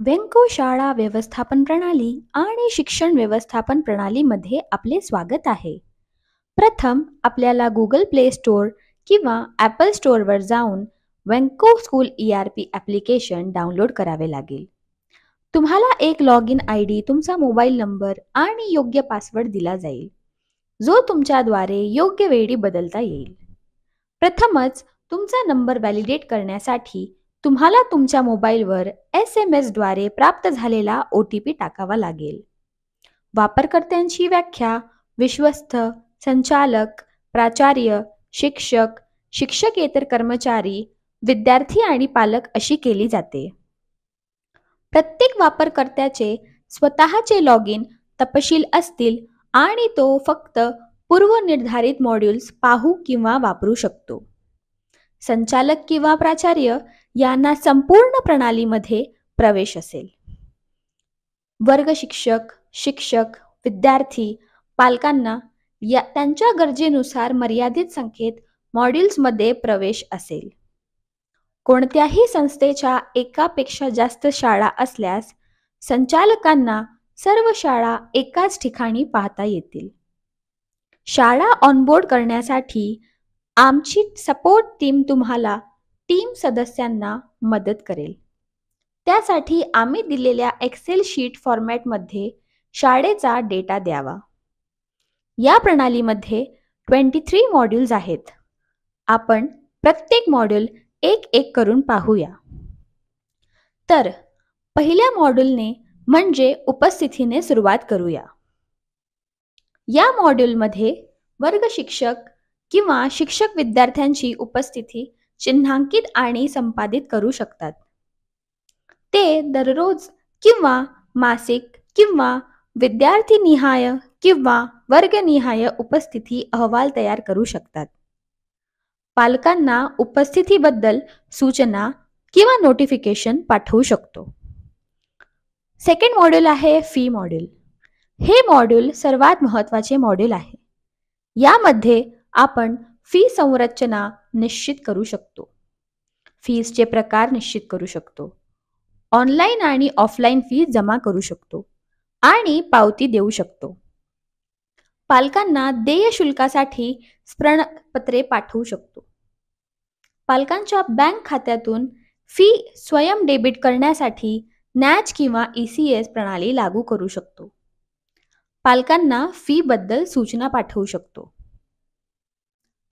वेंको शाळा व्यवस्थापन प्रणाली आणि शिक्षण व्यवस्थापन प्रणालीमध्ये आपले स्वागत आहे. प्रथम आपल्याला गुगल प्ले स्टोअर किंवा ॲपल स्टोअरवर जाऊन वेंको स्कूल ERP ॲप्लिकेशन डाउनलोड करावे लागेल. तुम्हाला एक लॉग इन ID, तुमचा मोबाईल नंबर आणि योग्य पासवर्ड दिला जाईल, जो तुमच्याद्वारे योग्य वेळी बदलता येईल. प्रथमच तुमचा नंबर व्हॅलिडेट करण्यासाठी तुम्हाला तुमच्या मोबाईलवर SMS द्वारे प्राप्त झालेला OTP टाकावा लागेल. वापरकर्त्यांची व्याख्या विश्वस्त, संचालक, प्राचार्य, शिक्षक, शिक्षकेतर कर्मचारी, विद्यार्थी आणि पालक अशी केली जाते. प्रत्येक वापरकर्त्याचे स्वतःचे लॉग इन तपशील असतील आणि तो फक्त पूर्वनिर्धारित मॉड्यूल्स पाहू किंवा वापरू शकतो. संचालक किंवा प्राचार्य यांना संपूर्ण प्रणालीमध्ये प्रवेश असेल. वर्ग शिक्षक, शिक्षक, विद्यार्थी, पालकांना त्यांच्या गरजेनुसार मर्यादित संख्येत मॉड्यूल्समध्ये प्रवेश असेल. कोणत्याही संस्थेच्या एकापेक्षा जास्त शाळा असल्यास संचालकांना सर्व शाळा एकाच ठिकाणी पाहता येतील. शाळा ऑनबोर्ड करण्यासाठी आमची सपोर्ट टीम तुम्हाला टीम सदस्यांना मदत करेल. त्यासाठी आम्ही दिलेल्या एक्सेल शीट फॉर्मॅटमध्ये शाळेचा डेटा द्यावा. या प्रणालीमध्ये 23 मॉड्यूल्स आहेत. आपण प्रत्येक मॉड्यूल एक एक करून पाहूया. तर पहिल्या मॉड्यूलने म्हणजे उपस्थितीने सुरुवात करूया. या मॉड्यूलमध्ये वर्ग शिक्षक किंवा शिक्षक विद्यार्थ्यांची उपस्थिती चिन्हांकित आणि संपादित करू शकतात. ते दररोज किंवा मासिक किंवा विद्यार्थीनिहाय किंवा वर्गनिहाय उपस्थिती अहवाल तयार करू शकतात. पालकांना उपस्थितीबद्दल सूचना किंवा नोटिफिकेशन पाठवू शकतो. सेकंड मॉड्यूल आहे फी मॉड्यूल. हे मॉड्यूल सर्वात महत्त्वाचे मॉड्यूल आहे. यामध्ये आपण फी संरचना निश्चित करू शकतो, फीजचे प्रकार निश्चित करू शकतो, ऑनलाईन आणि ऑफलाईन फी जमा करू शकतो आणि पावती देऊ शकतो. पालकांना देय शुल्कासाठी स्मरणपत्रे पाठवू शकतो. पालकांच्या बँक खात्यातून फी स्वयं डेबिट करण्यासाठी NACH किंवा ECS प्रणाली लागू करू शकतो. पालकांना फी बद्दल सूचना पाठवू शकतो.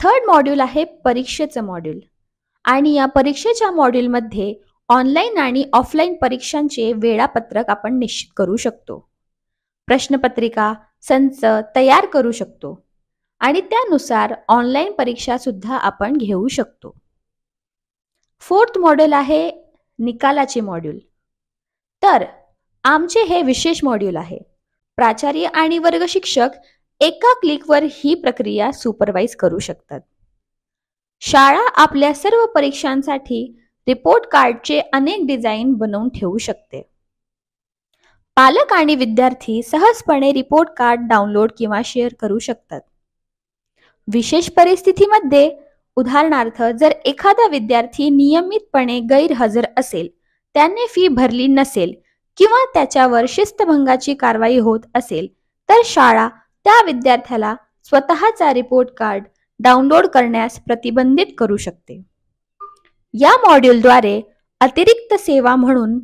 थर्ड मॉड्यूल आहे परीक्षेचं मॉड्यूल आणि या परीक्षेच्या मॉड्यूलमध्ये ऑनलाईन आणि ऑफलाईन परीक्षांचे वेळापत्रक आपण निश्चित करू शकतो. प्रश्नपत्रिका संच तयार करू शकतो आणि त्यानुसार ऑनलाईन परीक्षा सुद्धा आपण घेऊ शकतो. फोर्थ मॉड्यूल आहे निकालाचे मॉड्यूल. तर आमचे हे विशेष मॉड्यूल आहे. प्राचार्य आणि वर्ग शिक्षक एका क्लिकवर ही प्रक्रिया सुपरवाइज करू शकतात. शाळा आपल्या सर्व परीक्षांसाठी रिपोर्ट कार्डचे अनेक डिझाईन बनवून ठेवू शकते. पालक आणि विद्यार्थी सहजपणे रिपोर्ट कार्ड डाउनलोड किंवा शेअर करू शकतात. विशेष परिस्थितीमध्ये, उदाहरणार्थ जर एखादा विद्यार्थी नियमितपणे गैरहजर असेल, त्याने फी भरली नसेल किंवा त्याच्यावर शिस्तभंगाची कारवाई होत असेल, तर शाळा त्या विद्यार्थ्याला स्वतःचा रिपोर्ट कार्ड डाउनलोड करण्यास प्रतिबंधित करू शकते. या मॉड्यूलद्वारे अतिरिक्त सेवा म्हणून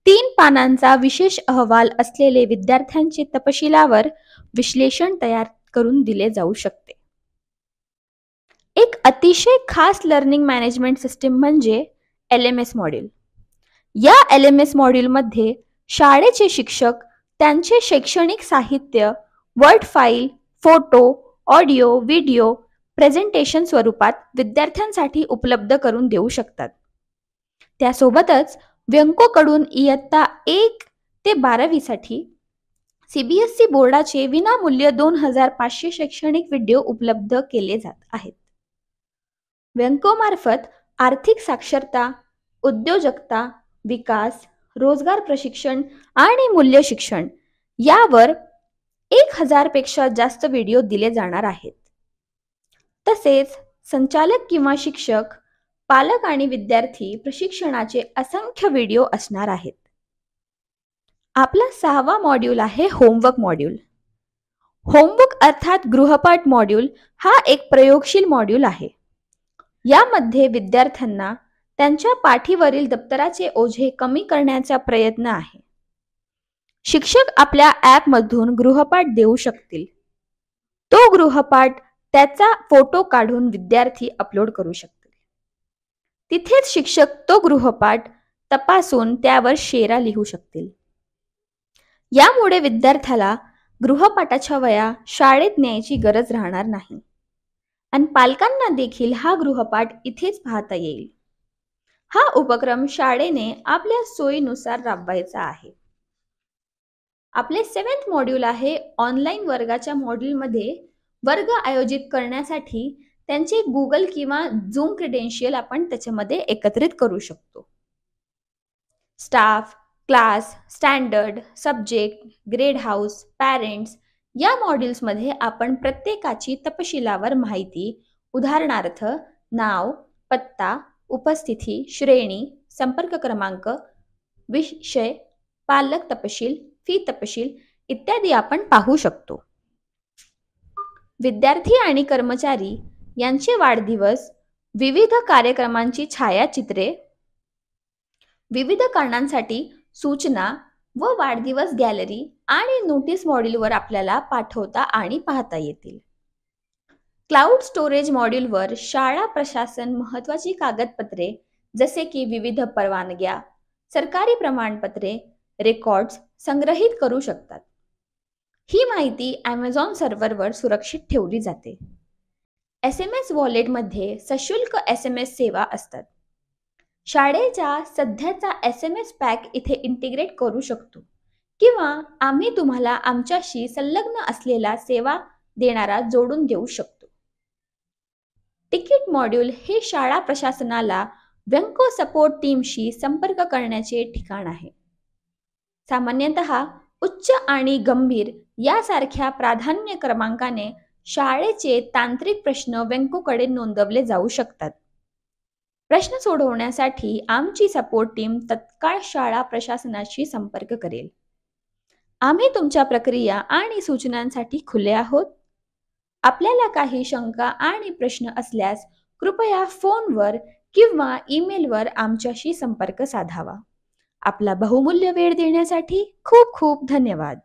3 पानांचा विशेष अहवाल असलेले विद्यार्थ्यांचे तपशिलावर विश्लेषण तयार करून दिले जाऊ शकते. एक अतिशय खास लर्निंग मॅनेजमेंट सिस्टीम म्हणजे LMS मॉड्यूल. या LMS मॉड्यूलमध्ये शाळेचे शिक्षक त्यांचे शैक्षणिक साहित्य word file, photo, audio, video, presentation स्वरूपात विद्यार्थ्यांसाठी उपलब्ध करून देऊ शकतात. त्यासोबतच व्यंकोकडून इयत्ता 1 ते 12वी साठी CBSE बोर्डाचे विनामूल्य 2500 शैक्षणिक व्हिडिओ उपलब्ध केले जात आहेत. व्यंकोमार्फत आर्थिक साक्षरता, उद्योजकता, विकास, रोजगार प्रशिक्षण आणि मूल्य शिक्षण यावर 1000 पेक्षा जास्त व्हिडिओ दिले जाणार आहेत. तसेच संचालक किंवा शिक्षक, पालक आणि विद्यार्थी प्रशिक्षणाचे असंख्य व्हिडिओ असणार आहेत. आपला 6वा मॉड्यूल आहे होमवर्क मॉड्यूल. होमवर्क अर्थात गृहपाठ मॉड्यूल हा एक प्रयोगशील मॉड्यूल आहे. यामध्ये विद्यार्थ्यांना त्यांच्या पाठीवरील दप्तराचे ओझे कमी करण्याचा प्रयत्न आहे. शिक्षक आपल्या ॲपमधून गृहपाठ देऊ शकतील. तो गृहपाठ त्याचा फोटो काढून विद्यार्थी अपलोड करू शकतील. तिथेच शिक्षक तो गृहपाठ तपासून त्यावर शेरा लिहू शकतील. यामुळे विद्यार्थ्याला गृहपाठाच्या वह्या शाळेत न्यायची गरज राहणार नाही आणि पालकांना देखील हा गृहपाठ इथेच पाहता येईल. हा उपक्रम शाळेने आपल्या सोयीनुसार राबवायचा आहे. आपले 7th मॉड्यूल आहे ऑनलाईन वर्गाच्या मॉड्यूलमध्ये वर्ग आयोजित करण्यासाठी त्यांचे गुगल किंवा झूम क्रेडेन्शियल आपण त्याच्यामध्ये एकत्रित करू शकतो. Staff, class, standard, subject, grade house, parents या मॉड्यूल्समध्ये आपण प्रत्येकाची तपशिलावर माहिती, उदाहरणार्थ नाव, पत्ता, उपस्थिती, श्रेणी, संपर्क क्रमांक, विषय, पालक तपशील, फी तपशील इत्यादी आपण पाहू शकतो. विद्यार्थी आणि कर्मचारी यांचे वाढदिवस, विविध कार्यक्रमांची छायाचित्रे, विविध कारणांसाठी सूचना व वाढदिवस गॅलरी आणि नोटीस मॉड्यूलवर आपल्याला पाठवता आणि पाहता येतील. क्लाउड स्टोरेज मॉड्यूलवर शाळा प्रशासन महत्त्वाची कागदपत्रे जसे की विविध परवानग्या, सरकारी प्रमाणपत्रे, रेकॉर्ड्स संग्रहित करू शकतात. ही माहिती ॲमेझॉन सर्व्हरवर सुरक्षित ठेवली जाते. SMS वॉलेटमध्ये सशुल्क SMS सेवा असतात. शाळेचा सध्याचा SMS पॅक इथे इंटिग्रेट करू शकतो किंवा आम्ही तुम्हाला आमच्याशी संलग्न असलेला सेवा देणारा जोडून देऊ शकतो. तिकीट मॉड्यूल हे शाळा प्रशासनाला व्यंको सपोर्ट टीमशी संपर्क करण्याचे ठिकाण आहे. सामान्यतः उच्च आणि गंभीर यासारख्या प्राधान्य क्रमांकाने शाळेचे तांत्रिक प्रश्न व्यंकोकडे नोंदवले जाऊ शकतात. प्रश्न सोडवण्यासाठी आमची सपोर्ट टीम तत्काळ शाळा प्रशासनाशी संपर्क करेल. आम्ही तुमच्या प्रक्रिया आणि सूचनांसाठी खुले आहोत. आपल्याला काही शंका आणि प्रश्न असल्यास कृपया फोनवर किंवा ईमेलवर आमच्याशी संपर्क साधावा. आपला बहुमूल्य वेळ देण्यासाठी खूप खूप धन्यवाद.